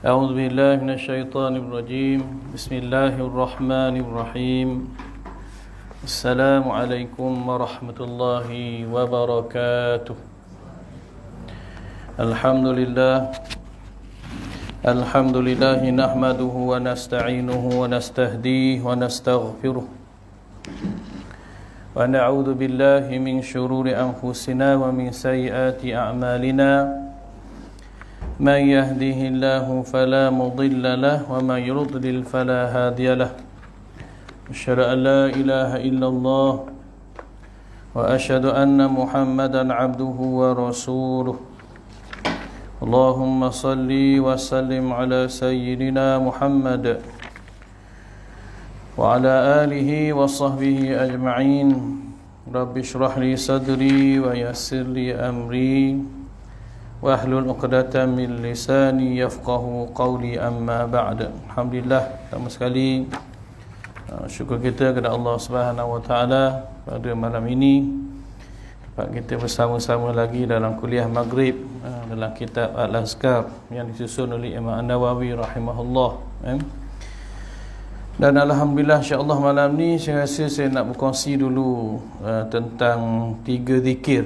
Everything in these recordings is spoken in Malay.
أعوذ بالله من الشيطان الرجيم بسم الله الرحمن الرحيم السلام عليكم ورحمة الله وبركاته الحمد لله نحمده ونستعينه ونستهديه ونستغفره ونعوذ بالله من شرور أنفسنا ومن سيئات أعمالنا من يهده الله فلا مضل له ومن يضلل فلا هادي له أشهد أن لا إله إلا الله وأشهد أن محمدا عبده ورسوله اللهم صل وسلم على سيدنا محمد وعلى آله وصحبه أجمعين رب اشرح لي صدري ويسر لي أمري wahlul uqdatan min lisani yafqahu qawli amma ba'd. Alhamdulillah, pertama sekali syukur kita kepada Allah Subhanahu wa taala pada malam ini dapat kita bersama-sama lagi dalam kuliah maghrib dalam kitab Al-Azkar yang disusun oleh Imam An-Nawawi rahimahullah. Dan alhamdulillah, insya-Allah malam ni saya rasa saya nak berkongsi dulu tentang 3 zikir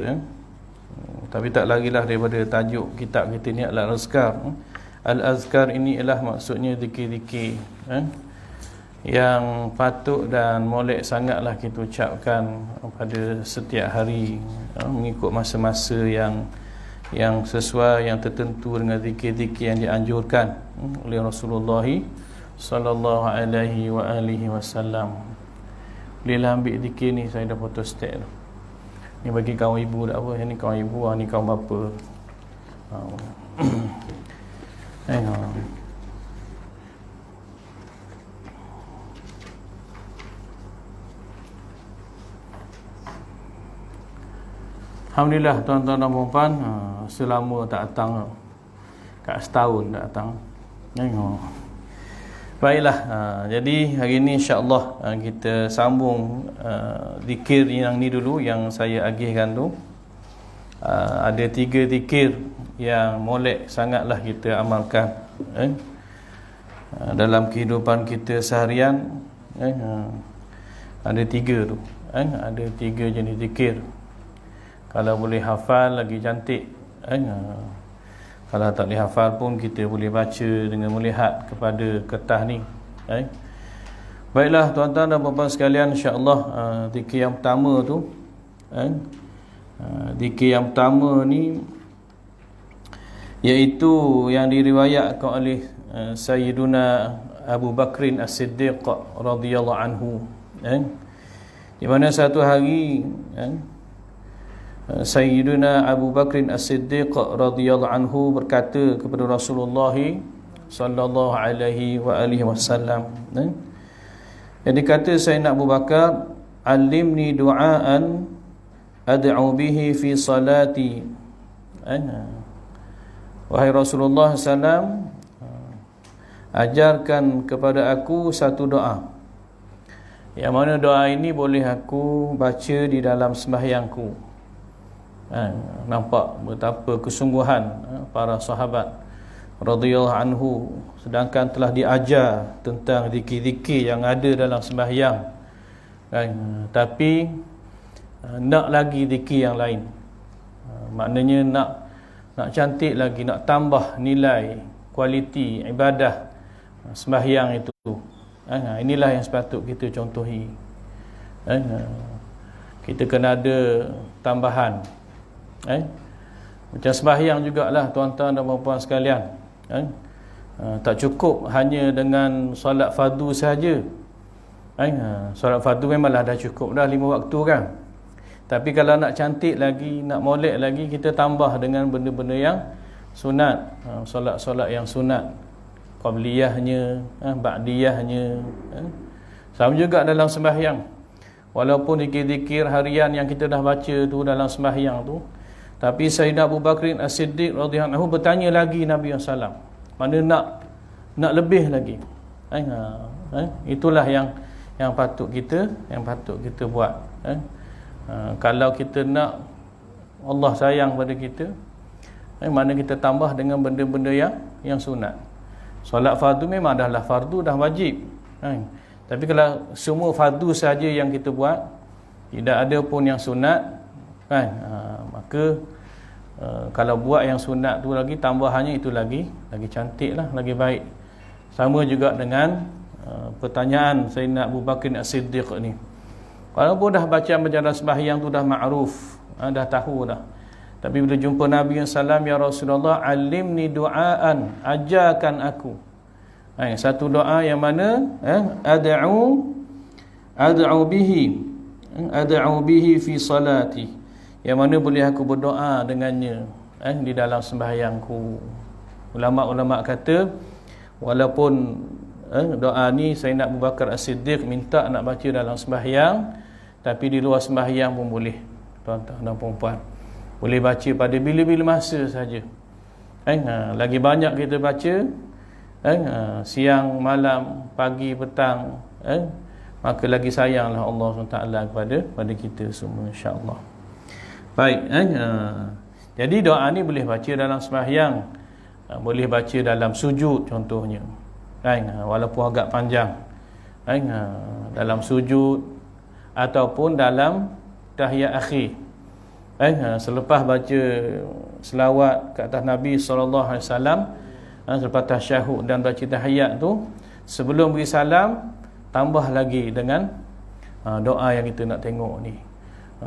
tapi tak lagilah daripada tajuk kitab kita ni Al-Azkar. Al-Azkar ini ialah maksudnya zikir-zikir yang patut dan molek sangatlah kita ucapkan pada setiap hari mengikut masa-masa yang sesuai, yang tertentu dengan zikir-zikir yang dianjurkan oleh Rasulullah sallallahu alaihi wa alihi wasallam. Bolehlah ambil zikir ni, saya dah foto stat tu. Ni bagi kawan ibu tak apa, yang ni kawan ibu, ni kawan bapa. Alhamdulillah tuan-tuan dan puan-puan, selama tak datang, kat setahun tak datang. Baiklah, jadi hari ni insya-Allah kita sambung zikir yang ni dulu yang saya agihkan tu. Ada 3 zikir yang molek sangatlah kita amalkan dalam kehidupan kita seharian. Ada 3 tu, ada 3 jenis zikir. Kalau boleh hafal lagi cantik. Kalau tak boleh hafal pun kita boleh baca dengan melihat kepada kertas ni. Baiklah tuan-tuan dan puan-puan sekalian, insya-Allah zikir yang pertama tu zikir yang pertama ni iaitu yang diriwayatkan oleh Sayyiduna Abu Bakrin As-Siddiq radhiyallahu anhu, di mana satu hari Sayyiduna Abu Bakrin As-Siddiq radhiyallahu anhu berkata kepada Rasulullah sallallahu alaihi wa alihi wasallam, yang dikata Sayyidina Abu Bakar, "Alimni du'aan ad'u bihi fi salati." Wahai Rasulullah sallam, ajarkan kepada aku satu doa, yang mana doa ini boleh aku baca di dalam sembahyangku. Nampak betapa kesungguhan para sahabat radhiyallahu anhu, sedangkan telah diajar tentang zikir-zikir yang ada dalam sembahyang, tapi nak lagi zikir yang lain. Maknanya nak cantik lagi, nak tambah nilai kualiti ibadah sembahyang itu. Inilah yang sepatut kita contohi. Kita kena ada tambahan. Macam sembahyang jugalah tuan-tuan dan puan-puan sekalian. Tak cukup hanya dengan solat fardu saja. Solat fardu memanglah dah cukup dah 5 waktu kan. Tapi kalau nak cantik lagi, nak molek lagi, kita tambah dengan benda-benda yang sunat. Solat-solat yang sunat, qabliyahnya, ba'diyahnya. Sama juga dalam sembahyang. Walaupun zikir-zikir harian yang kita dah baca tu dalam sembahyang tu, tapi Sayyidina Abu Bakrin As-Siddiq radhiyallahu anhu bertanya lagi Nabi SAW, mana nak lebih lagi. Itulah yang patut kita buat. Kalau kita nak Allah sayang pada kita, mana kita tambah dengan benda-benda yang sunat. Solat fardu memang dah fardu, dah wajib kan. Tapi kalau semua fardu saja yang kita buat, tidak ada pun yang sunat kan, maka kalau buat yang sunat tu lagi, tambahannya itu lagi cantik lah, lagi baik. Sama juga dengan pertanyaan Sayyidina Abu Bakar As-Siddiq ni. Walaupun dah baca berjalan sembahyang tu dah ma'ruf, dah tahu dah. Tapi bila jumpa Nabi SAW, ya Rasulullah, alimni du'aan, ajarkan aku satu doa yang mana ad'u bihi fi salati, yang mana boleh aku berdoa dengannya di dalam sembahyangku. Ulama-ulama kata walaupun doa ni Sayyidina Abu Bakar As-Siddiq minta nak baca dalam sembahyang, tapi di luar sembahyang pun boleh, tuan-tuan dan puan-puan, boleh baca pada bila-bila masa saja. Lagi banyak kita baca siang, malam, pagi, petang, maka lagi sayanglah Allah SWT kepada kita semua, insya-Allah. Baik, jadi doa ni boleh baca dalam sembahyang, boleh baca dalam sujud contohnya, walaupun agak panjang, dalam sujud ataupun dalam tahiyat akhir, selepas baca selawat ke atas Nabi SAW, selepas tasyahud dan baca tahiyat tu, sebelum beri salam, tambah lagi dengan doa yang kita nak tengok ni.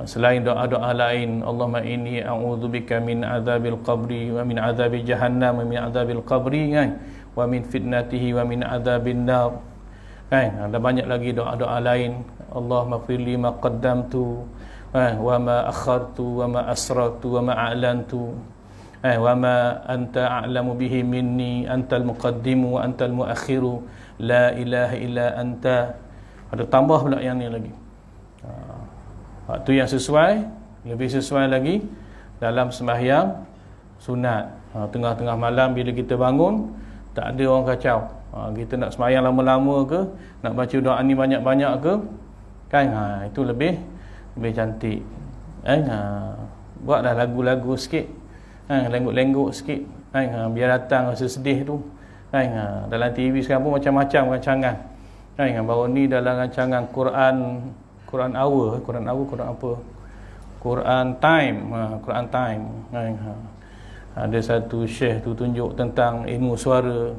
Selain doa-doa lain, Allahumma inni a'udzubika min adzabil qabri wa min adzabi jahannam wa min adzabil qabri wa min fitnatihi wa min adzabin nar. Ada banyak lagi doa-doa lain. Allahumma firli ma qaddamtu wa ma akhartu wa ma asrartu wa ma a'lantu wa ma anta a'lamu bihi minni, antal muqaddimu wa antal muakhiru, la ilaha illa anta. Ada tambah pula yang ni lagi. Waktu yang sesuai, lebih sesuai lagi dalam sembahyang sunat. Tengah-tengah malam bila kita bangun, tak ada orang kacau. Kita nak sembahyang lama-lama ke, nak baca doa ni banyak-banyak ke, kan? Itu lebih cantik. Buatlah lagu-lagu sikit, lengguk-lengguk sikit, biar datang rasa sedih tu. Dalam TV sekarang pun macam-macam rancangan. Baru ni dalam rancangan Quran Hour, Quran apa? Quran Time. Ada satu syekh tu tunjuk tentang ilmu suara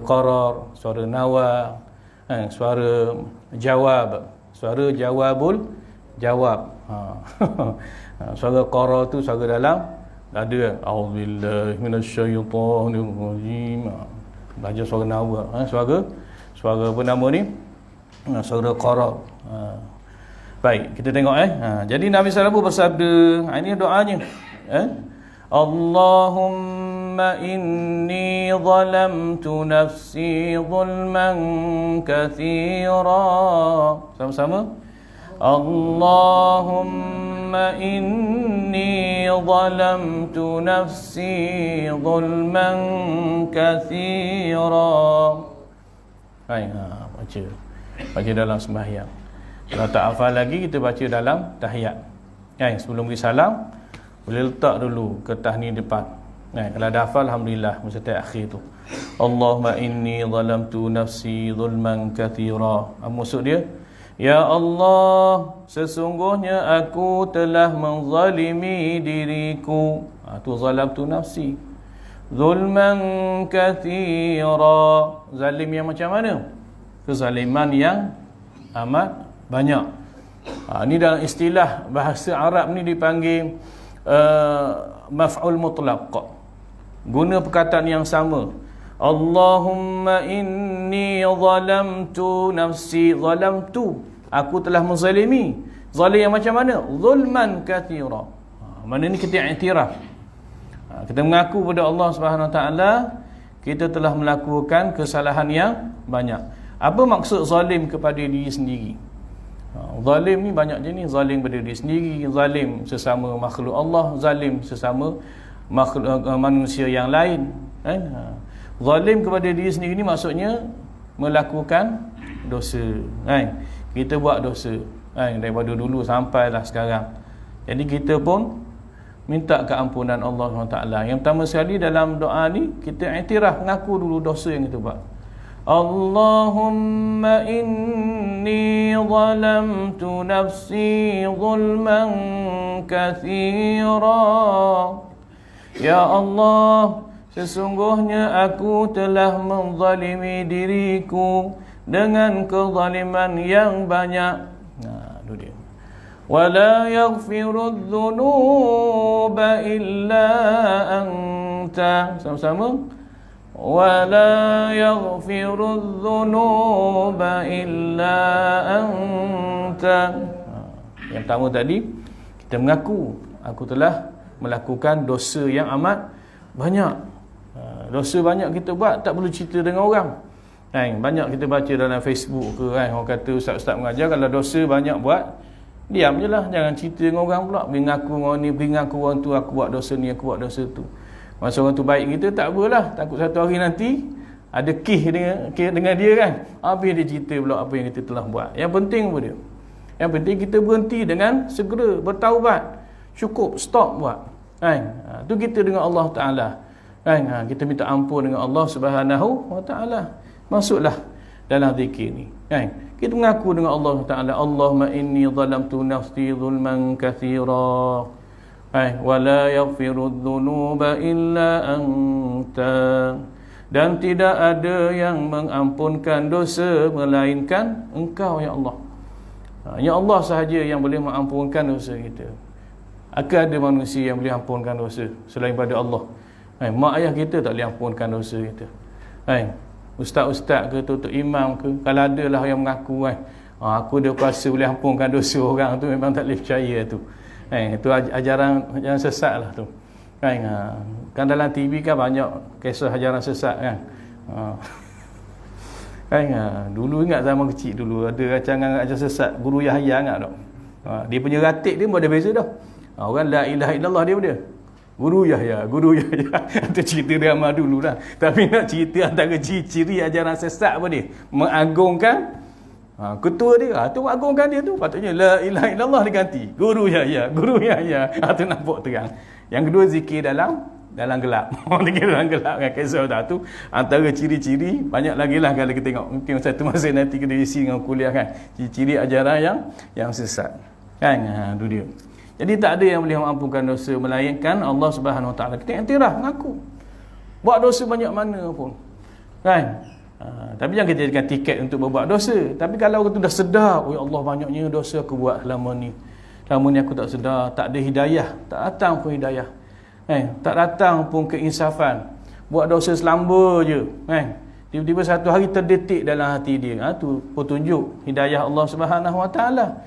qarar, suara nawa, suara jawab, suara jawabul jawab. Suara qarar tu suara dalam ada auzubillahi minasyaitonir rajim. Belajar suara nawa, suara apa nama ni? Suara qarar. Baik, kita tengok jadi Nabi SAW bersabda, ini doanya, Allahumma inni zalamtu nafsi zulman katsira. Sama-sama. Allahumma inni zalamtu nafsi zulman katsira. Baca dalam sembahyang. Kalau tak hafal lagi, kita baca dalam tahiyat. Sebelum beri salam, boleh letak dulu kertas ni depan. Kalau dah hafal, alhamdulillah, masa akhir tu. Allahumma inni zalamtu nafsi zulman katsira. Maksud dia, ya Allah, sesungguhnya aku telah menzalimi diriku. Tu zalamtu nafsi zulman katsira. Zalim yang macam mana? Kezaliman yang amat banyak. Ini dalam istilah bahasa Arab ni dipanggil maf'ul mutlaq. Guna perkataan yang sama. Allahumma inni zalamtu nafsi. Zalamtu, aku telah menzalimi. Zalim yang macam mana? Zulman katsira. Mana ni kita iktiraf. Kita mengaku pada Allah Subhanahu Wa Taala kita telah melakukan kesalahan yang banyak. Apa maksud zalim kepada diri sendiri? Zalim ni banyak jenis. Zalim pada diri sendiri, zalim sesama makhluk Allah, zalim sesama makhluk manusia yang lain. Zalim kepada diri sendiri ni maksudnya melakukan dosa. Kita buat dosa daripada dulu sampailah sekarang. Jadi kita pun minta keampunan Allah SWT. Yang pertama sekali dalam doa ni, kita iktiraf, mengaku dulu dosa yang kita buat. Allahumma inni zalamtu nafsi zulman kathira. Ya Allah, sesungguhnya aku telah menzalimi diriku dengan kezaliman yang banyak. Nah, itu dia. وَلَا يَغْفِرُ الذُّنُوبَ إِلَّا أَنْتَ. Sama-sama. وَلَا يَغْفِرُ الذُّنُوبَ إِلَّا أَنْتَ. Yang pertama tadi, kita mengaku, aku telah melakukan dosa yang amat banyak. Dosa banyak kita buat, tak perlu cerita dengan orang. Banyak kita baca dalam Facebook ke, orang kata ustaz-ustaz mengajar, kalau dosa banyak buat, diam je lah, jangan cerita dengan orang pula. Pergi ngaku orang ni, pergi ngaku orang tu, aku buat dosa ni, aku buat dosa tu. Masa orang tu baik kita, tak apalah, takut satu hari nanti ada kes dengan dia kan, habis dia cerita pula apa yang kita telah buat. Yang penting apa dia? Yang penting kita berhenti dengan segera bertaubat. Cukup, stop buat. Tu kita dengan Allah Ta'ala. Kita minta ampun dengan Allah Subhanahu Wa Ta'ala. Masuklah dalam zikir ni. Kita mengaku dengan Allah Ta'ala, Allahumma inni zalamtu nafsi zulman kathira, wa la yaghfiru dhunuba illa anta. Dan tidak ada yang mengampunkan dosa melainkan Engkau, ya Allah. Ya Allah sahaja yang boleh mengampunkan dosa kita. Akan ada manusia yang boleh ampunkan dosa selain pada Allah. Mak ayah kita tak boleh ampunkan dosa kita. Ustaz-ustaz ke, tok imam ke, kalau ada lah yang mengaku aku ada kuasa boleh ampunkan dosa orang, tu memang tak boleh percaya tu. Itu ajaran sesat lah tu. Kan dalam TV kan banyak kisah ajaran sesat kan. Dulu ingat zaman kecil dulu ada rancangan ajaran sesat Guru Yahya, ingat tak? Dia punya ratik dia pun ada beza dah. Orang la ilaha illallah dia pun dia Guru Yahya. Itu cerita drama dulu lah. Tapi nak cerita antara ciri-ciri ajaran sesat apa dia? Mengagungkan ketua dia. Tu mengagungkan dia tu. Patutnya la ilaha illallah diganti Guru Yahya. Tu nampak terang. Yang kedua, zikir dalam gelap. Zikir dalam gelap kan, kisah tu. Antara ciri-ciri banyak lagi lah kalau kita tengok. Mungkin satu masa nanti kita isi dengan kuliah kan. Ciri-ciri ajaran yang sesat. Kan? Tu dia. Jadi tak ada yang boleh mengampunkan dosa melainkan Allah Subhanahu Wa Taala. Kita iktiraf, mengaku. Buat dosa banyak mana pun. Kan? Tapi jangan kita jadikan tiket untuk berbuat dosa. Tapi kalau orang tu dah sedar, oh ya Allah, banyaknya dosa aku buat selama ni. Selama ni aku tak sedar, tak ada hidayah, tak datang pun hidayah. Tak datang pun keinsafan. Buat dosa selamba je. Tiba-tiba satu hari terdetik dalam hati dia. Tu petunjuk hidayah Allah Subhanahu Wa Taala.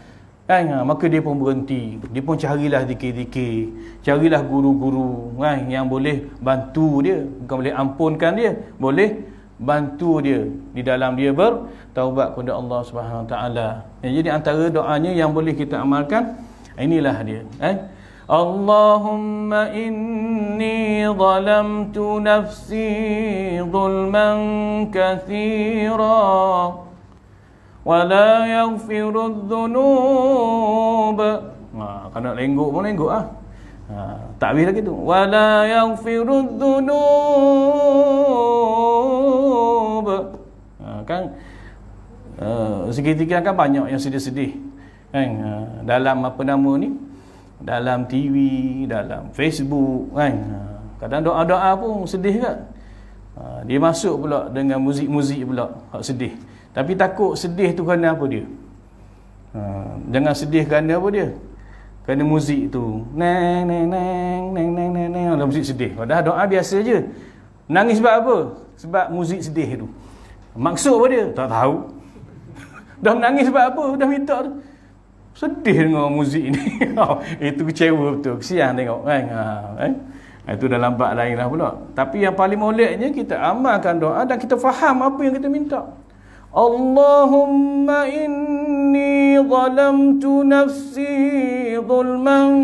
Maka dia pun berhenti. Dia pun carilah zikir-zikir, carilah guru-guru yang boleh bantu dia. Bukan boleh ampunkan dia, boleh bantu dia di dalam dia bertaubat kepada Allah Subhanahu Wa Taala. Jadi antara doanya yang boleh kita amalkan, inilah dia. Allahumma inni zalamtu nafsi zulman kathira, wala yaghfiru dhunub. Kalau nak lengguk pun lengguk tak habis lagi tu. Wala yaghfiru dhunub. Kan seketika kan banyak yang sedih-sedih kan, dalam apa nama ni, dalam TV, dalam Facebook kan. Kadang doa-doa pun sedih kan. Dia masuk pula dengan muzik-muzik pula hak sedih. Tapi takut sedih tu kerana apa dia? Jangan sedih kerana apa dia? Kerana muzik tu. Neng neng neng neng neng neng neng, ada muzik sedih. Padahal doa biasa je. Nangis sebab apa? Sebab muzik sedih tu. Maksud apa dia? Tak tahu. Dah menangis sebab apa? Dah minta tu. Sedih dengan muzik ni. Itu kecewa betul. Kesian tengok kan. Itu dalam bab lain lah pula. Tapi yang paling moleknya, kita amalkan doa dan kita faham apa yang kita minta. Allahumma inni zalamtu nafsi zulman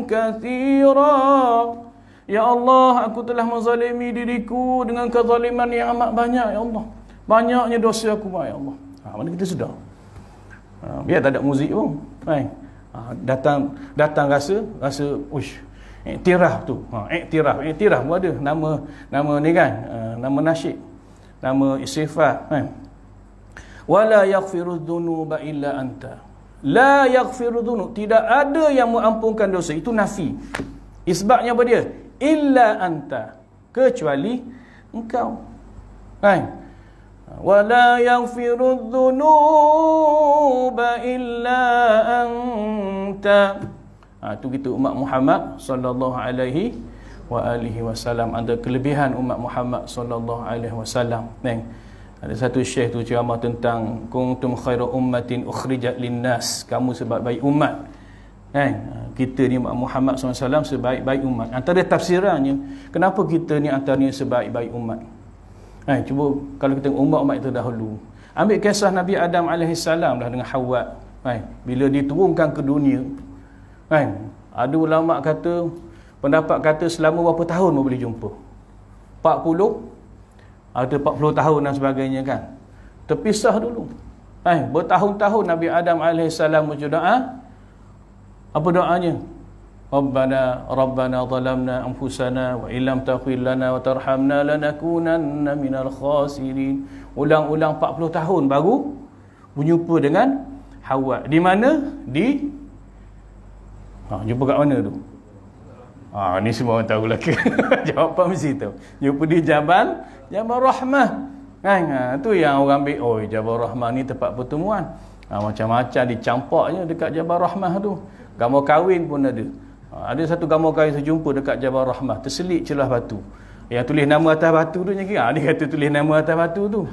kathira. Ya Allah, aku telah menzalimi diriku dengan kezaliman yang amat banyak, ya Allah. Banyaknya dosa aku, ya Allah. Mana kita sedar. Biar tak ada muzik pun. Datang rasa uish, Iktiraf tu. Iktiraf pun ada nama ni kan. Nama nasyid. Nama istighfar kan. Wala yaghfiru dzunuba illa anta. La yaghfiru dzunub, tidak ada yang mengampunkan dosa. Itu nafi. Isbatnya apa dia? Illa anta, kecuali engkau. Kan? Wala yaghfiru dzunuba illa anta. Tu kita umat Muhammad sallallahu alaihi wasallam. Ada kelebihan umat Muhammad sallallahu alaihi wasallam. Ada satu syekh tu ceramah tentang kuntum khairu ummatin ukhrijat linnas, kamu sebaik-baik umat. Kan? Kita ni umat Muhammad SAW sebaik-baik umat. Antara tafsirannya, kenapa kita ni antaranya sebaik-baik umat? Cuba kalau kita umat-umat itu dahulu. Ambil kisah Nabi Adam AS lah dengan Hawa. Bila diturunkan ke dunia, ada ulama kata, pendapat kata selama berapa tahun boleh jumpa? 40, ada 40 tahun dan sebagainya kan. Terpisah dulu. Bertahun-tahun Nabi Adam AS baca doa. Apa doanya? Rabbana zalamna anfusana wa illam taghfir lana wa tarhamna lanakunanna minal khasirin. Ulang-ulang 40 tahun baru berjumpa dengan Hawa. Di mana? Jumpa kat mana tu? Ni semua orang tahu lah. Jawapan mesti tahu. Jumpa di Jabal Rahmah. Tu yang orang ambil, Jabal Rahmah ni tempat pertemuan. Macam-macam dicampaknya dekat Jabal Rahmah tu. Gambar kahwin pun ada. Ada satu gambar kahwin saya jumpa dekat Jabal Rahmah, terselit celah batu. Yang tulis nama atas batu tu, dia kata tulis nama atas batu tu.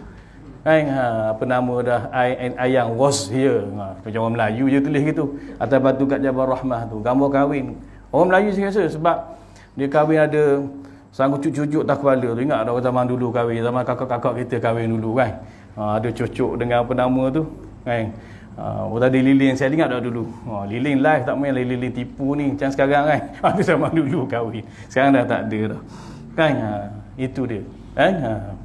Apa nama dah, ayang was here. Macam orang Melayu je tulis gitu. Atas batu kat Jabal Rahmah tu, gambar kahwin. Orang Melayu saya rasa sebab dia kahwin ada sanggup cucuk-cucuk tak kepala tu. Ingat ada zaman dulu kahwin, zaman kakak-kakak kita kahwin dulu kan. Ada cucuk dengan apa nama tu kan. Tadi lilin saya ingat dah dulu. Lilin live tak main lilin tipu ni macam sekarang kan. Ada zaman dulu kahwin. Sekarang dah tak ada dah. Kan itu dia.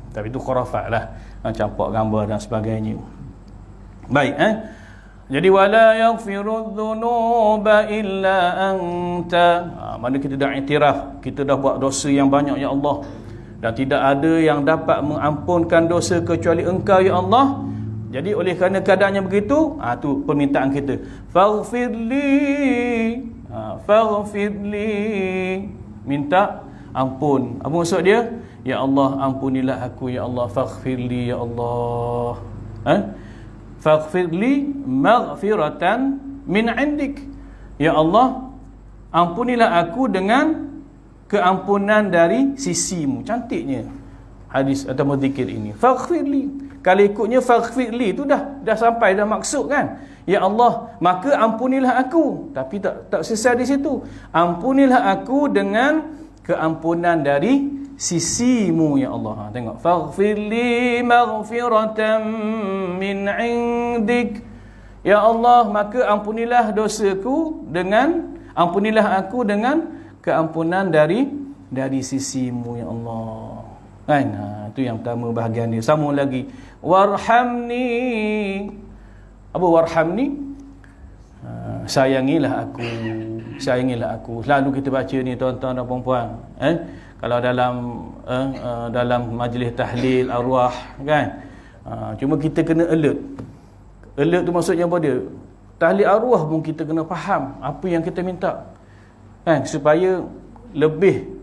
Tapi itu khurafat lah. Campak gambar dan sebagainya. Baik jadi wala yaghfiru dzunuba illa anta. Mana kita dah iktiraf, kita dah buat dosa yang banyak ya Allah, dan tidak ada yang dapat mengampunkan dosa kecuali Engkau ya Allah. Jadi oleh kerana keadaannya begitu, tu permintaan kita. Faghfirli, minta ampun. Apa maksud dia? Ya Allah, ampunilah aku ya Allah. Faghfirli ya Allah. Faghfirli maghfiratan min indik. Ya Allah, ampunilah aku dengan keampunan dari sisimu. Cantiknya hadis atau zikir ini. Faghfirli. Kalau ikutnya faghfirli itu dah sampai dah maksud kan. Ya Allah, maka ampunilah aku. Tapi tak selesai di situ. Ampunilah aku dengan keampunan dari sisimu ya Allah. Tengok, faghfirli maghfiratan min indik. Ya Allah, maka ampunilah dosaku dengan, ampunilah aku dengan keampunan dari sisimu ya Allah. Kan? Itu yang pertama bahagian dia. Sama lagi, warhamni. Apa warhamni? Sayangilah aku. Sayangilah aku. Selalu kita baca ni tuan-tuan dan puan-puan. Kalau dalam majlis tahlil arwah kan. Cuma kita kena alert. Alert tu maksudnya apa dia? Tahlil arwah pun kita kena faham apa yang kita minta. Kan, supaya lebih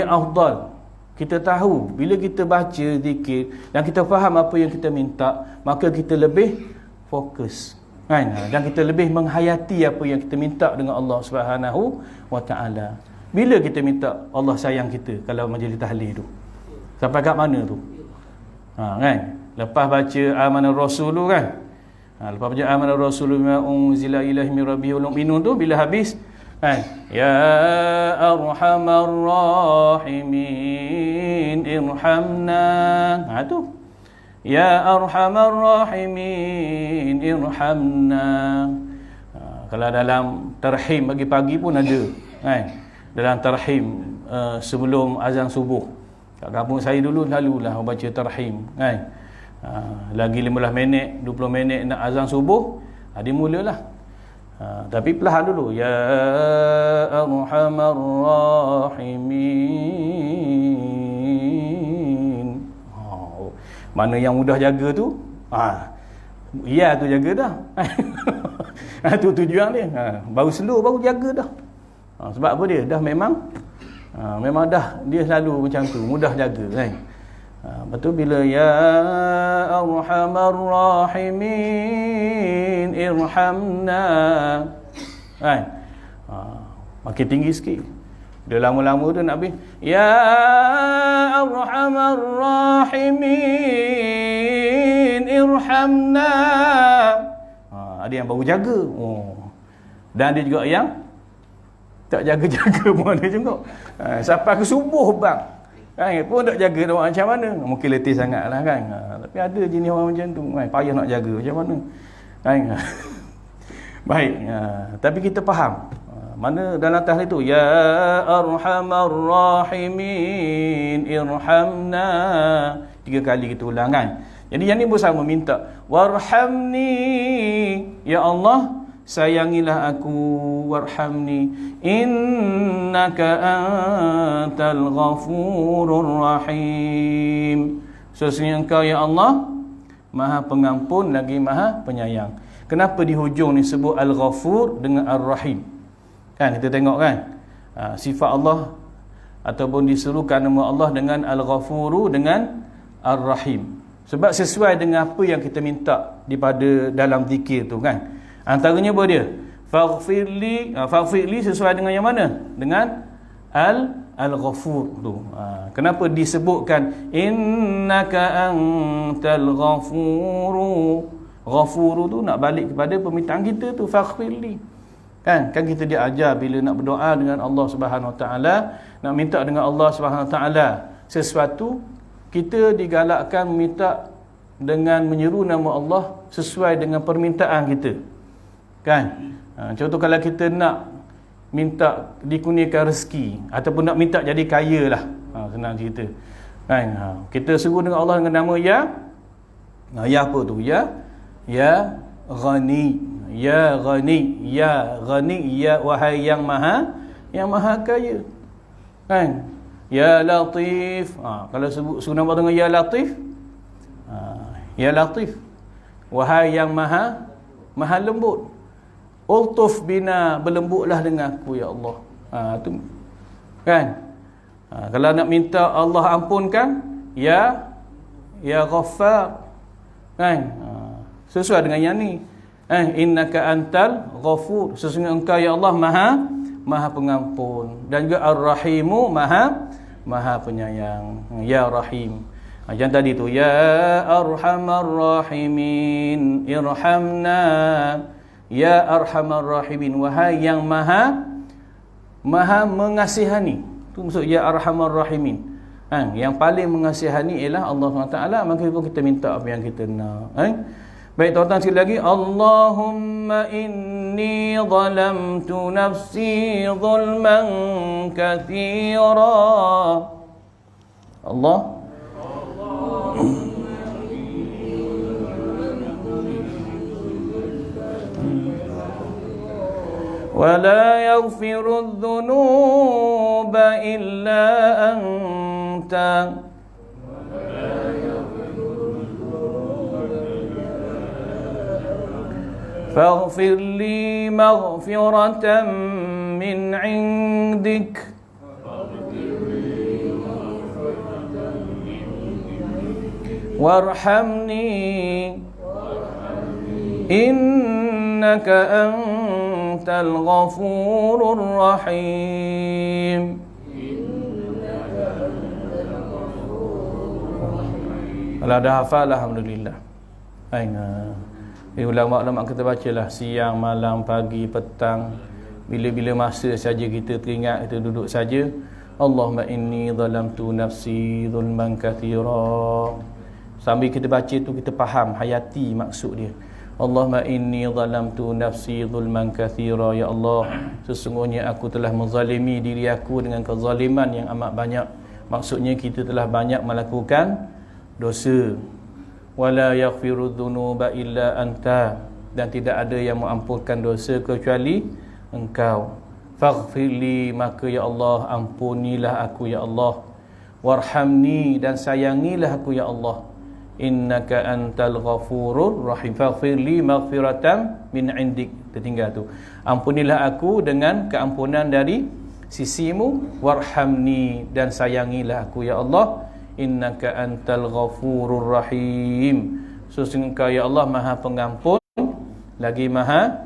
afdal. Kita tahu bila kita baca zikir dan kita faham apa yang kita minta, maka kita lebih fokus. Kan? Dan kita lebih menghayati apa yang kita minta dengan Allah Subhanahu wa taala. Bila kita minta Allah sayang kita kalau majlis tahlil tu? Sampai kat mana tu? Kan? Lepas baca amanah rasul tu kan? Lepas baca amanah rasul bima unzila ilaihi min rabbihil mu'minun tu, bila habis kan? Ya arhamar rahimin irhamna. Tu. Ya arhamar rahimin irhamna. Kalau dalam tarhim pagi-pagi pun ada kan? Dalam tarhim sebelum azan subuh. Kat kampung saya dulu lalulah baca tarhim kan. Lagi 15 minit, 20 minit nak azan subuh, dia mulalah. Tapi perlahan dulu. Ya Arhamar Rahimin. Mana yang mudah jaga tu? Ya tu jaga dah. Tu tujuan dia. Baru slow baru jaga dah. Sebab apa dia? Dah memang dah dia selalu macam tu, mudah jaga kan. Betul bila ya Arhamar Rahimin irhamna. Kan? Makin tinggi sikit. Dia lama-lama tu nak habis. Ya Arhamar Rahimin irhamna. Ada yang baru jaga. Dan ada juga yang tak jaga-jaga pun ada juga. Sampai ke subuh bang. Kan pun tak jaga orang macam mana. Mungkin letih sangatlah kan. Tapi ada jenis orang macam tu. Payah nak jaga macam mana. Kan. Baik. Tapi kita faham. Mana dalam atas itu ya Arhamar Rahimin irhamna. 3 kali kita ulang kan. Jadi yang ni bersama minta warhamni ya Allah sayangilah aku, warhamni innaka antal ghafurur rahim. Sesungguhnya engkau ya Allah Maha Pengampun lagi Maha Penyayang. Kenapa di hujung ni sebut Al-Ghafur dengan Ar-Rahim? Kan kita tengok kan sifat Allah ataupun diserukan nama Allah dengan Al-Ghafuru dengan Ar-Rahim. Sebab sesuai dengan apa yang kita minta daripada dalam zikir tu kan. Antaranya apa dia? Faghfirli, faghfirli sesuai dengan yang mana? Dengan Al-Ghafur tu. Kenapa disebutkan innaka antal ghafuru? Ghafuru tu nak balik kepada permintaan kita tu, faghfirli. Kan kita diajar bila nak berdoa dengan Allah Subhanahu Wa Taala, nak minta dengan Allah Subhanahu Wa Taala sesuatu, kita digalakkan meminta dengan menyeru nama Allah sesuai dengan permintaan kita. Kan? Contoh kalau kita nak minta dikurniakan rezeki ataupun nak minta jadi kaya lah. Senang cerita. Kan? Kita seru dengan Allah dengan nama ya. Ya apa tu? Ya Ghani. Ya Ghani. Ya Ghani. Ya wahai yang maha kaya. Kan? Ya Latif. Kalau suruh nama dengan ya Latif. Ya Latif. Wahai yang maha lembut. Ultuf bina, berlembutlah dengan aku ya Allah. Tu kan. Kalau nak minta Allah ampunkan, ya Ghaffar. Kan? Sesuai dengan yang ni. Innaka antal ghafur. Sesungguhnya engkau ya Allah Maha Pengampun, dan juga Ar-Rahimu Maha Penyayang. Ya Rahim. Yang tadi tu ya Arhamar Rahimin irhamna. Ya Arhamar Rahimin, wahai yang maha mengasihani. Itu maksud ya Arhamar Rahimin. Yang paling mengasihani ialah Allah SWT. Maka kita minta apa yang kita nak. Baik tuan-tuan, sekali lagi, Allahumma inni zalamtu nafsi zulman kathira. Allah ولا يغفر الذنوب إلا أنت فاغفر لي مغفرة من عندك وارحمني إنك أنت الغفور الرحيم. Kalau dah hafal, alhamdulillah. Ulama-ulama kita bacalah siang, malam, pagi, petang, bila-bila masa saja kita teringat, kita duduk saja. Allahumma inni zalamtu nafsi zulman kathira. Sambil kita baca tu kita faham, hayati maksud dia. Allahumma inni zalamtu nafsi zulman kathira. Ya Allah, sesungguhnya aku telah menzalimi diri aku dengan kezaliman yang amat banyak. Maksudnya kita telah banyak melakukan dosa. Wala yaghfiru dzunuba illa anta. dan tidak ada yang mengampunkan dosa kecuali Engkau. Faghfirli, maka ya Allah ampunilah aku ya Allah. Warhamni, dan sayangilah aku ya Allah. Innaka antal ghafurur rahim. Faghfirli maghfiratan min indik. Tertinggal tu. Ampunilah aku dengan keampunan dari sisimu. Warhamni, dan sayangilah aku ya Allah. Innaka antal ghafurur rahim. Sesungguhnya Engkau ya Allah Maha Pengampun lagi Maha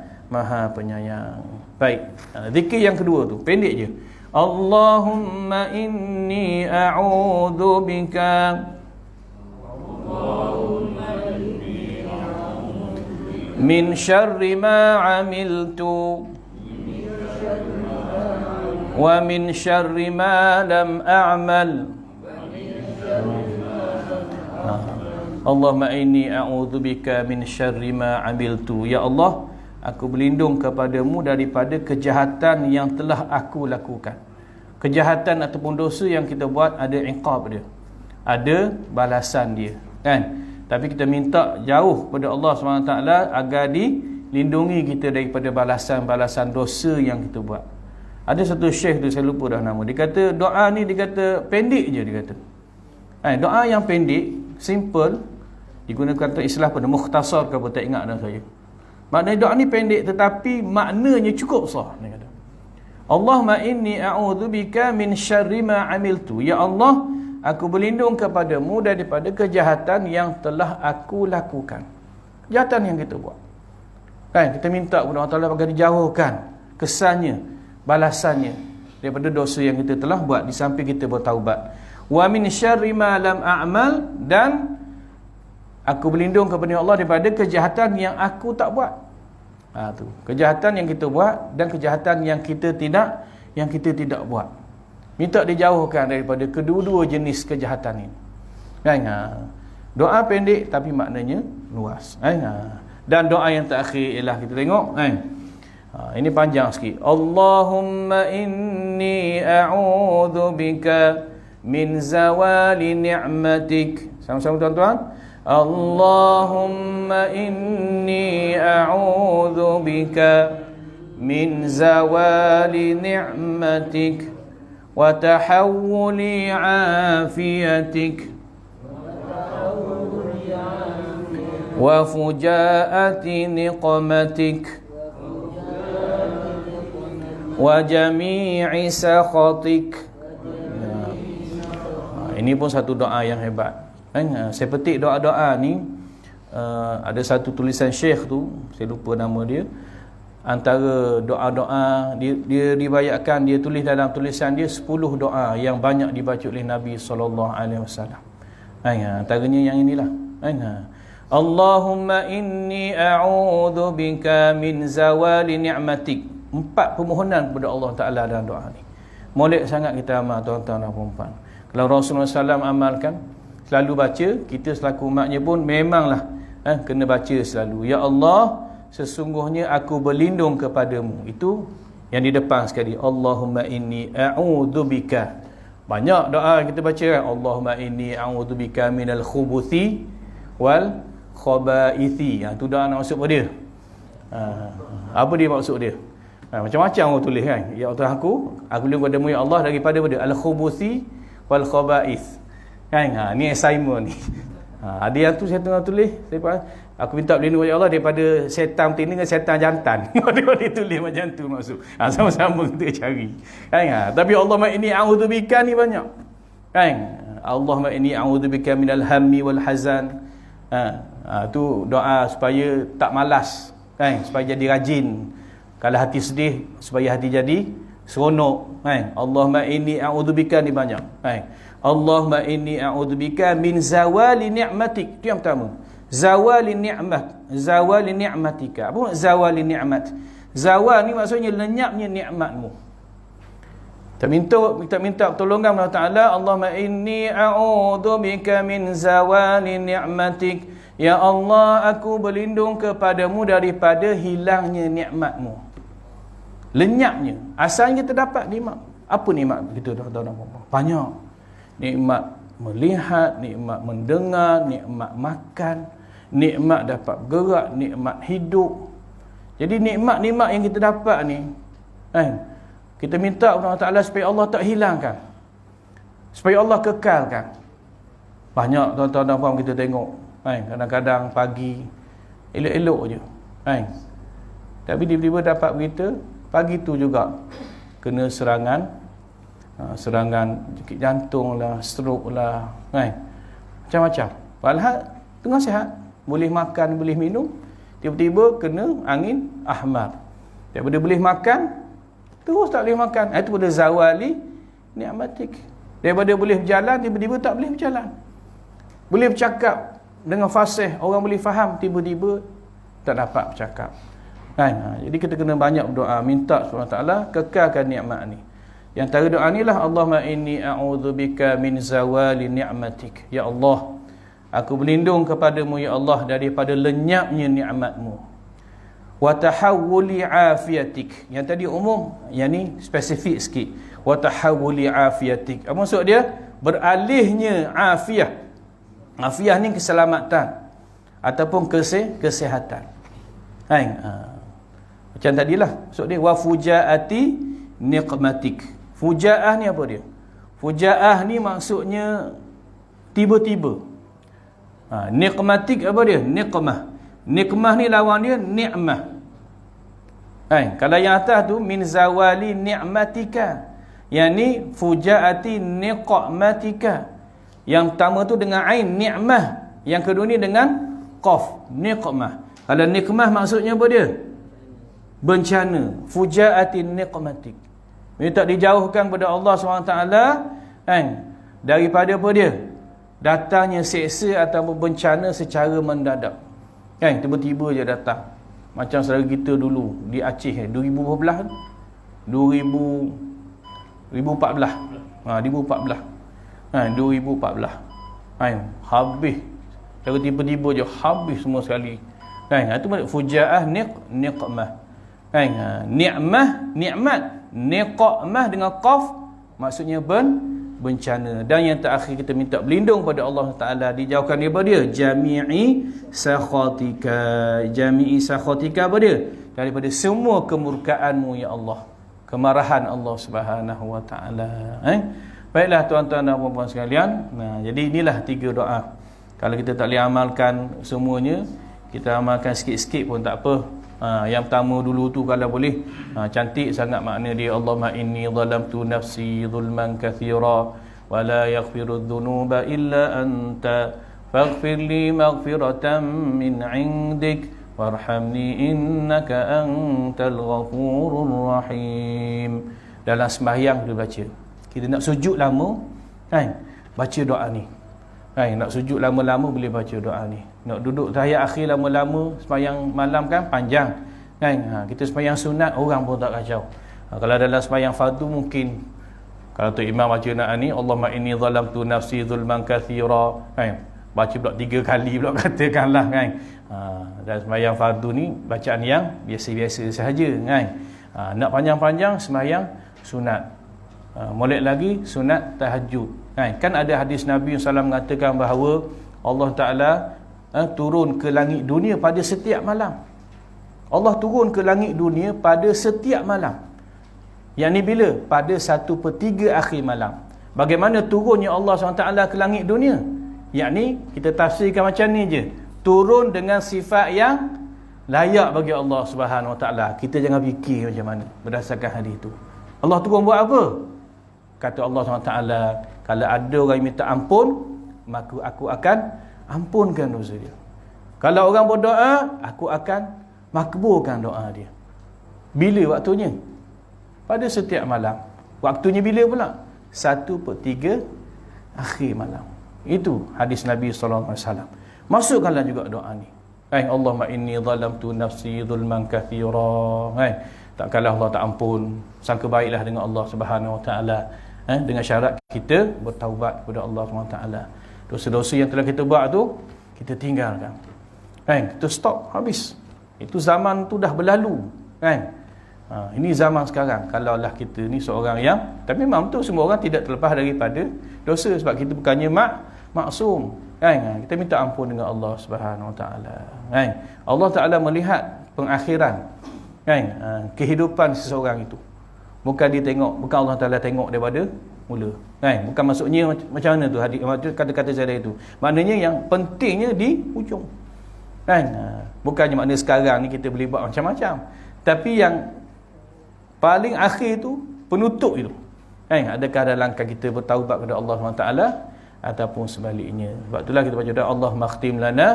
Penyayang. Baik, zikir yang kedua tu pendek je. Allahumma inni a'udzu bika min syarri ma 'amiltu wa min syarri ma lam a'mal. Allahumma inni a'udzu bika min syarri ma 'amiltu. Ya Allah, aku berlindung kepadamu daripada kejahatan yang telah aku lakukan. Kejahatan ataupun dosa yang kita buat ada iqab dia, ada balasan dia, kan? Tapi kita minta jauh pada Allah SWT agar dilindungi kita daripada balasan-balasan dosa yang kita buat. Ada satu syekh tu, saya lupa dah nama, dia kata doa ni, dia kata pendek je, dia kata doa yang pendek, simple, digunakan kata istilah pada mukhtasar ke apa, tak ingat dah saya. Maknanya doa ni pendek tetapi maknanya cukup besar. Dia kata, Allahumma inni a'udzubika min syarri ma 'amiltu. Ya Allah, aku berlindung kepadamu daripada kejahatan yang telah aku lakukan. Kejahatan yang kita buat, kan? Kita minta kepada Allah Taala agar dijauhkan kesannya, balasannya daripada dosa yang kita telah buat di samping kita bertaubat. Wa min syarri ma lam a'mal, dan aku berlindung kepada Allah daripada kejahatan yang aku tak buat. Tu, kejahatan yang kita buat dan kejahatan yang kita tidak buat. Minta dijauhkan daripada kedua-dua jenis kejahatan ini. Kan? Doa pendek tapi maknanya luas. Dan doa yang terakhir ialah kita tengok, kan? Ini panjang sikit. Allahumma inni a'udzu bika min zawali ni'matik. Sama-sama tuan-tuan. Allahumma inni a'udzu bika min zawali ni'matik wa tahawuli 'afiyatik wa fujaati niqmatik wa jami'i sakhatik. Ini pun satu doa yang hebat. Saya petik doa-doa ni, ada satu tulisan syekh tu, saya lupa nama dia. Antara doa-doa dia riwayatkan, dia tulis dalam tulisan dia 10 doa yang banyak dibaca oleh Nabi SAW. Antaranya yang inilah. Allahumma inni a'udzu bika min zawali ni'matik. 4 permohonan kepada Allah Ta'ala dalam doa ni. Molek sangat kita amal, tuan-tuan dan puan-puan. Kalau Rasulullah SAW amalkan, selalu baca, kita selaku umatnya pun memanglah kena baca selalu. Ya Allah, sesungguhnya aku berlindung kepadamu. Itu yang di depan sekali. Allahumma inni a'udzubika. Banyak doa kita baca, kan? Allahumma inni a'udzubika minal khubuthi wal khabaithi. Itu doa nak masuk pada dia. Apa dia maksud dia? Macam-macam orang tulis, kan? Ya Allah, aku berlindung kepadamu ya Allah daripada al-khubuthi wal khabaith. Kan? Ni assignment ni. Ada yang tu saya tengah tulis, aku minta berlindung ya Allah daripada setan betina dengan setan jantan. Dia tulis macam tu maksud. Sama-sama kita cari. Kan? Tapi Allahumma inni a'udzubika ni banyak. Kan? Allahumma inni a'udzubika minal hammi wal hazan. Tu doa supaya tak malas, kan? Supaya jadi rajin. Kalau hati sedih, supaya hati jadi seronok, kan? Allahumma inni a'udzubika ni banyak, kan? Allahumma inni a'udzubika min zawali ni'matik. Itu yang pertama. Zawali ni'mat, zawali ni'matika. Apa zawali ni'mat? Zawal ni maksudnya lenyapnya nikmatmu. Kita minta pertolongan Allah Ta'ala. Allahumma inni a'udzubika min zawali ni'matik. Ya Allah, aku berlindung kepadamu daripada hilangnya nikmatmu. Lenyapnya. Asalnya kita dapat nikmat. Apa nikmat kita dah banyak. Nikmat melihat, nikmat mendengar, nikmat makan, nikmat dapat bergerak, nikmat hidup. Jadi nikmat-nikmat yang kita dapat ni, kita minta kepada Allah Ta'ala supaya Allah tak hilangkan, supaya Allah kekalkan. Banyak tuan-tuan dan puan kita tengok, kadang-kadang pagi elok-elok je, tapi tiba-tiba dapat berita pagi tu juga kena serangan sakit jantung lah, stroke lah, macam-macam. Padahal tengah sihat, boleh makan, boleh minum, tiba-tiba kena angin ahmar. Daripada boleh makan terus tak boleh makan. Itu pada zawali ni'matik. Daripada boleh berjalan tiba-tiba tak boleh berjalan. Boleh bercakap dengan fasih, orang boleh faham, tiba-tiba tak dapat bercakap. Jadi kita kena banyak berdoa, minta SWT kekalkan nikmat ni. Yang antara doa ni lah, Allahumma inni a'udzubika min zawali ni'matik. Ya Allah, aku berlindung kepadamu ya Allah daripada lenyapnya nikmatmu. Wa tahawuli afiatik. Yang tadi umum, yang ni spesifik sikit. Wa tahawuli afiatik. Apa maksud dia? Beralihnya afiah. Afiah ni keselamatan ataupun kesihatan. Macam tadilah maksud dia, wa fujaati niqmatik. Fujaah ni apa dia? Fujaah ni maksudnya tiba-tiba. Niqmatik apa dia? Niqmah. Nikmah ni lawan dia ni'mah. Kalau yang atas tu min zawali ni'matika, yang ni fujaati niqmatika. Yang pertama tu dengan ain ni'mah, yang kedua ni dengan qaf niqmah. Kalau nikmah maksudnya apa dia? Bencana. Fujaati niqmatik, minta dijauhkan pada Allah SWT daripada apa dia? Datangnya seksa atau bencana secara mendadak. Tiba-tiba je datang. Macam saudara kita dulu di Aceh 2000 berapa? 2014. 2014. Habis. Cara tiba-tiba je habis semua sekali. Itu fujaah niqmah. Ni'mah, nikmat, niqmah dengan qaf maksudnya bencana. Dan yang terakhir kita minta berlindung pada Allah Ta'ala, dijauhkan daripada dia jami'i sakhatika. Jami'i sakhatika apa dia? Daripada semua kemurkaanmu ya Allah, kemarahan Allah Subhanahu Wa Ta'ala. Baiklah tuan-tuan dan puan-puan sekalian, jadi inilah 3 doa. Kalau kita tak boleh amalkan semuanya, kita amalkan sikit-sikit pun tak apa. Yang pertama dulu tu kalau boleh, cantik sangat makna dia. Allahumma inni zalamtu nafsi zulman kathira wa la yaghfiru dhunuba illa anta faghfir li maghfiratan min 'indik warhamni innaka antal ghafurur rahim. Dalam sembahyang dia baca. Kita nak sujud lama, baca doa ni. Nak sujud lama-lama boleh baca doa ni. Nak duduk tahiyat akhir lama-lama, sembahyang malam kan panjang. Kita sembahyang sunat orang pun tak kacau. Kalau dalam sembahyang fardu mungkin kalau tu imam baca doa ni, Allahumma inni zalamtu nafsi zulman kathira, baca pula 3 kali pula katakanlah dan sembahyang fardu ni bacaan yang biasa-biasa sahaja nak panjang-panjang sembahyang sunat. Molek lagi sunat tahajud. Kan ada hadis Nabi SAW mengatakan bahawa Allah Ta'ala turun ke langit dunia pada setiap malam. Allah turun ke langit dunia pada setiap malam. Yang ni bila? Pada 1/3 akhir malam. Bagaimana turunnya Allah SWT ke langit dunia? Yang ni kita tafsirkan macam ni je. Turun dengan sifat yang layak bagi Allah Subhanahu Wa Ta'ala. Kita jangan fikir macam mana berdasarkan hadis tu. Allah turun buat apa? Kata Allah SWT, kalau ada orang yang minta ampun, maka aku akan ampunkan dosa dia. Kalau orang berdoa, aku akan makbulkan doa dia. Bila waktunya? Pada setiap malam. Waktunya bila pula? 1/3 akhir malam. Itu hadis Nabi SAW. Masukkanlah juga doa ni. Allahumma inni zalamtu nafsi zulman kathira. Tak kalah Allah tak ampun. Sangka baiklah dengan Allah Subhanahu Wa Ta'ala. Dengan syarat kita bertaubat kepada Allah SWT. Dosa-dosa yang telah kita buat tu kita tinggalkan. Kita stop, habis. Itu zaman tu dah berlalu. Ini zaman sekarang. Kalaulah kita ni seorang yang, tapi memang tu semua orang tidak terlepas daripada dosa, sebab kita bukannya maksum. Kan? Kita minta ampun dengan Allah Subhanahu Wa Taala. Kan? Allah Taala melihat pengakhiran, kan? Kehidupan seseorang itu. Bukan dia tengok, bukan Allah Taala tengok daripada mula. Kan? Bukan maksudnya macam mana tu hadis kata-kata saya itu. Maknanya yang pentingnya di hujung. Kan? Bukannya makna sekarang ni kita boleh buat macam-macam. Tapi yang paling akhir tu penutup itu. Kan? Adakah ada langkah kita bertaubat kepada Allah SWT ataupun sebaliknya. Sebab itulah kita baca doa Allah makhtim lana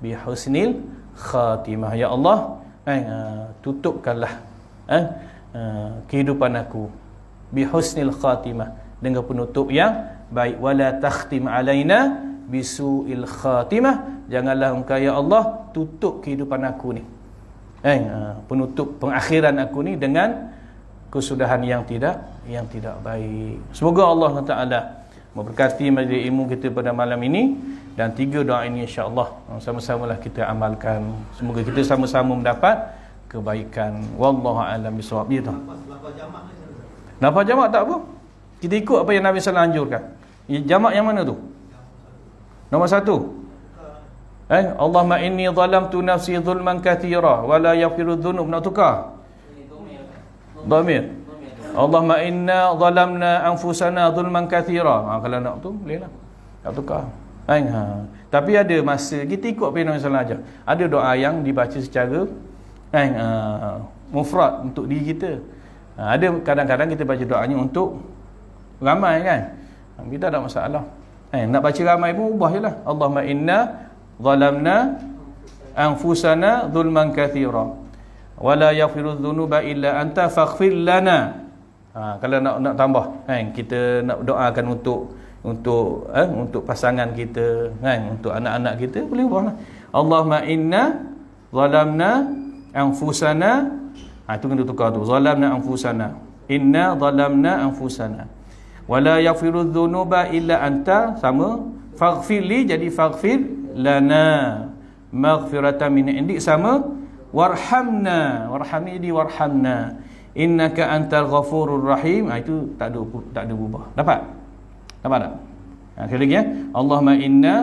bi husnil khatimah. Ya Allah, tutupkanlah kehidupan aku bi husnil khatimah, dengan penutup yang baik. Wala takhtim alaina bisuil khatimah, janganlah engkau ya Allah tutup kehidupan aku ni, penutup pengakhiran aku ni dengan kesudahan yang tidak baik. Semoga Allah Taala memberkati majlis ilmu kita pada malam ini, dan 3 doa ini insya-Allah sama-samalah kita amalkan. Semoga kita sama-sama mendapat kebaikan. Wallahu a'lam bissawab. Gitu. Nafas jamak tak apa. Kita ikut apa yang Nabi sallallahu alaihi wasallam anjurkan. Jamak yang mana tu? Nombor 1. Allahumma inni zalamtu nafsi zulman katsira wa la yaghfiru dzunub. Nak tukar? Dhamir. Allahumma inna zalamna anfusana zulman katsira. Kalau nak tu bolehlah. Tak tukar. Tapi ada masa kita ikut apa yang Nabi sallallahu alaihi wasallam ajar. Ada doa yang dibaca secara mufrad untuk diri kita. Ada kadang-kadang kita baca doanya untuk ramai kan. Kita tak ada masalah. Nak baca ramai pun ubah je lah. Allahumma inna zalamna anfusana zulman katsira wa la yaghfiru dzunuba illa anta faghfir lana. Kalau nak tambah kita nak doakan untuk pasangan kita untuk anak-anak kita, boleh ubahlah. Allahumma inna zalamna anfusana. Itu kena tukar tu. Zalamna anfusana. Inna zalamna anfusana. Wala yaghfiru dzunuba illa anta, sama. Faghfir li jadi faghfir lana. Maghfiratan min indik, sama. Warhamna. Warhamni jadi warhamna. Innaka antal ghafurur rahim. Itu tak ada berubah. Dapat? Dapat tak? Sekali lagi ya. Allahumma inna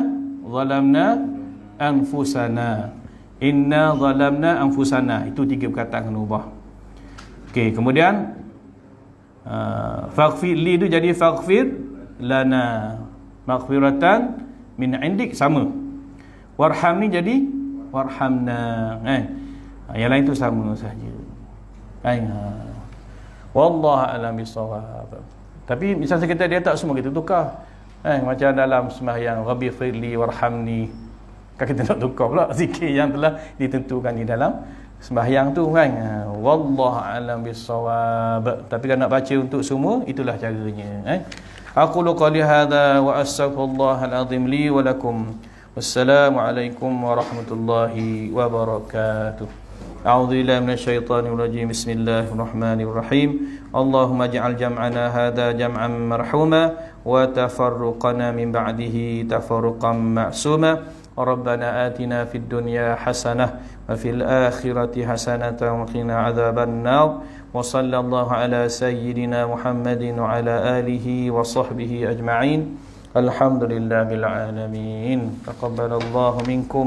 zalamna anfusana. Inna zalamna anfusana. Itu 3 perkataan kena ubah. Okey, kemudian faghfir li tu jadi faghfir lana. Maghfiratan min indik, sama. Warhamni jadi warhamna. Yang lain tu sama saja. Wallahu a'lam bissawab. Tapi misalnya kita dia tak semua kita tukar. Macam dalam sembahyang Rabbi firli warhamni, kan kita nak tukar pula zikir yang telah ditentukan di dalam sembahyang tu kan. Wallahu a'lam bissawab. Tapi kalau nak baca untuk semua, itulah caranya. Aqulu qali hadza wa astaghfirullahal azim li wa lakum. Wassalamualaikum warahmatullahi wabarakatuh. أعوذ بالله من الشيطان الرجيم. بسم الله الرحمن الرحيم. اللهم اجعل جمعنا هذا جمعا مرحوما وتفرقنا من بعده تفرقا معصوما. ربنا آتنا في الدنيا حسنة وفي الآخرة حسنة وقنا عذاب النار. وصلى الله على سيدنا محمد وعلى آله وصحبه أجمعين. الحمد لله العالمين. تقبل الله منكم.